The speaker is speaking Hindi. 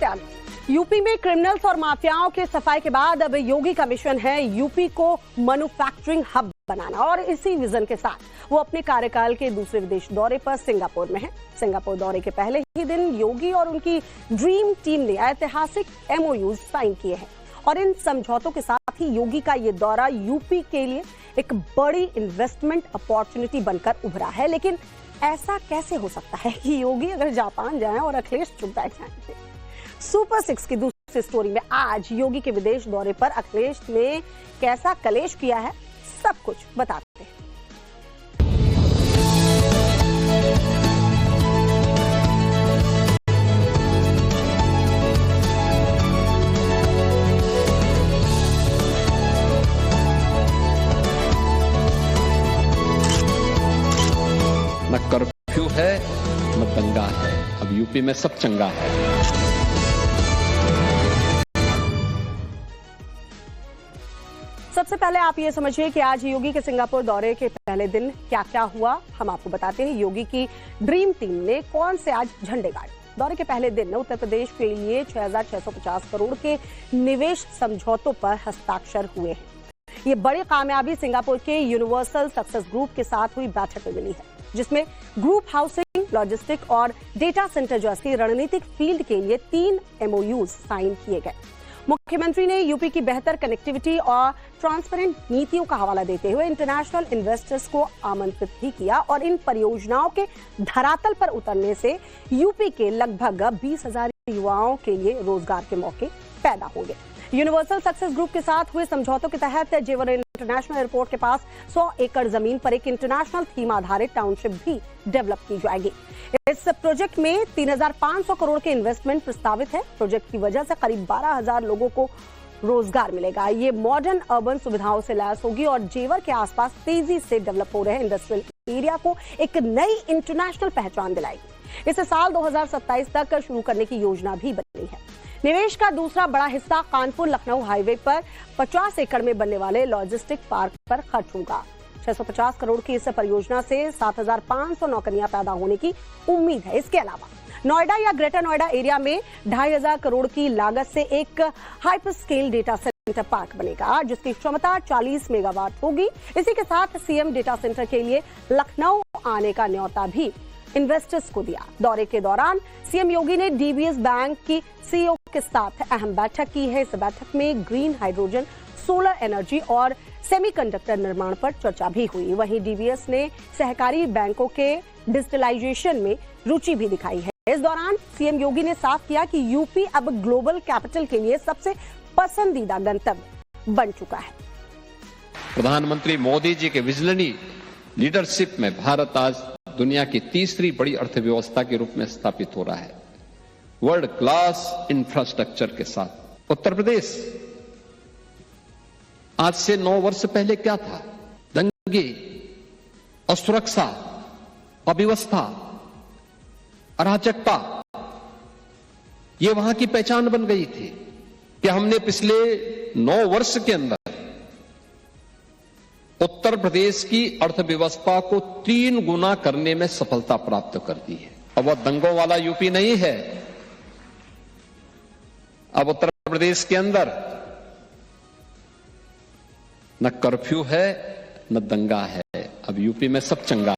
हैं आगे। यूपी में क्रिमिनल्स और माफियाओं के सफाई के बाद अब योगी का मिशन है यूपी को मैन्युफैक्चरिंग हब बनाना, और इसी विजन के साथ वो अपने कार्यकाल के दूसरे विदेश दौरे पर सिंगापुर में हैं। सिंगापुर दौरे के पहले ही दिन योगी और उनकी ड्रीम टीम ने ऐतिहासिक MOUs साइन किए हैं, और इन समझौतों के साथ ही योगी का ये दौरा यूपी के लिए एक बड़ी इन्वेस्टमेंट अपॉर्चुनिटी बनकर उभरा है। लेकिन ऐसा कैसे हो सकता है कि योगी अगर जापान जाएं और अखिलेश चुप बैठ जाएं? सुपर 6 की दूसरी स्टोरी में आज योगी के विदेश दौरे पर अखिलेश ने कैसा कलेश किया है, सब कुछ बताते हैं। न कर्फ्यू है न दंगा है, अब यूपी में सब चंगा है। सबसे पहले आप ये समझिए कि आज योगी के सिंगापुर दौरे के पहले दिन क्या क्या हुआ, हम आपको बताते हैं। योगी की ड्रीम टीम ने कौन से आज झंडे गाड़े। दौरे के पहले दिन उत्तर प्रदेश के लिए 6,650 करोड़ के निवेश समझौतों पर हस्ताक्षर हुए हैं। ये बड़ी कामयाबी सिंगापुर के यूनिवर्सल सक्सेस ग्रुप के साथ हुई बैठक में मिली है, जिसमें ग्रुप हाउसिंग, लॉजिस्टिक और डेटा सेंटर जैसी रणनीतिक फील्ड के लिए 3 MOUs साइन किए गए। मुख्यमंत्री ने यूपी की बेहतर कनेक्टिविटी और ट्रांसपेरेंट नीतियों का हवाला देते हुए इंटरनेशनल इन्वेस्टर्स को आमंत्रित भी किया, और इन परियोजनाओं के धरातल पर उतरने से यूपी के लगभग 20,000 युवाओं के लिए रोजगार के मौके पैदा होंगे। यूनिवर्सल सक्सेस ग्रुप के साथ हुए समझौतों के तहत जेवर इंटरनेशनल एयरपोर्ट के पास 100 एकड़ जमीन पर एक इंटरनेशनल थीम आधारित टाउनशिप भी डेवलप की जाएगी। इस प्रोजेक्ट में 3,500 करोड़ के इन्वेस्टमेंट प्रस्तावित है। प्रोजेक्ट की वजह से करीब 12,000 लोगों को रोजगार मिलेगा। ये मॉडर्न अर्बन सुविधाओं से लैस होगी और जेवर के आसपास तेजी से डेवलप हो रहे इंडस्ट्रियल एरिया को एक नई इंटरनेशनल पहचान दिलाएगी। इसे साल 2027 तक शुरू करने की योजना भी बनी है। निवेश का दूसरा बड़ा हिस्सा कानपुर लखनऊ हाईवे पर 50 एकड़ में बनने वाले लॉजिस्टिक पार्क पर खर्च होगा। 650 करोड़ की इस परियोजना से 7,500 नौकरियां पैदा होने की उम्मीद है। इसके अलावा नोएडा या ग्रेटर नोएडा एरिया में 2,500 करोड़ की लागत से एक hyper scale data centre park बनेगा, जिसकी क्षमता 40 मेगावाट होगी। इसी के साथ सीएम डेटा सेंटर के लिए लखनऊ आने का न्योता भी इन्वेस्टर्स को दिया। दौरे के दौरान सीएम योगी ने DBS बैंक की CEO के साथ अहम बैठक की है। इस बैठक में ग्रीन हाइड्रोजन, सोलर एनर्जी और सेमीकंडक्टर निर्माण पर चर्चा भी हुई। वहीं DBS ने सहकारी बैंकों के डिजिटलाइजेशन में रुचि भी दिखाई है। इस दौरान सीएम योगी ने साफ किया कि यूपी अब ग्लोबल कैपिटल के लिए सबसे पसंदीदा गंतव्य बन चुका है। प्रधानमंत्री मोदी जी के विजनरी लीडरशिप में भारत आज दुनिया की तीसरी बड़ी अर्थव्यवस्था के रूप में स्थापित हो रहा है, वर्ल्ड क्लास इंफ्रास्ट्रक्चर के साथ। उत्तर प्रदेश आज से 9 वर्ष पहले क्या था? दंगे, असुरक्षा, अव्यवस्था, अराजकता, ये वहां की पहचान बन गई थी कि हमने पिछले 9 वर्ष के अंदर उत्तर प्रदेश की अर्थव्यवस्था को 3 गुना करने में सफलता प्राप्त कर दी है। अब वह दंगों वाला यूपी नहीं है। अब उत्तर प्रदेश के अंदर न कर्फ्यू है न दंगा है, अब यूपी में सब चंगा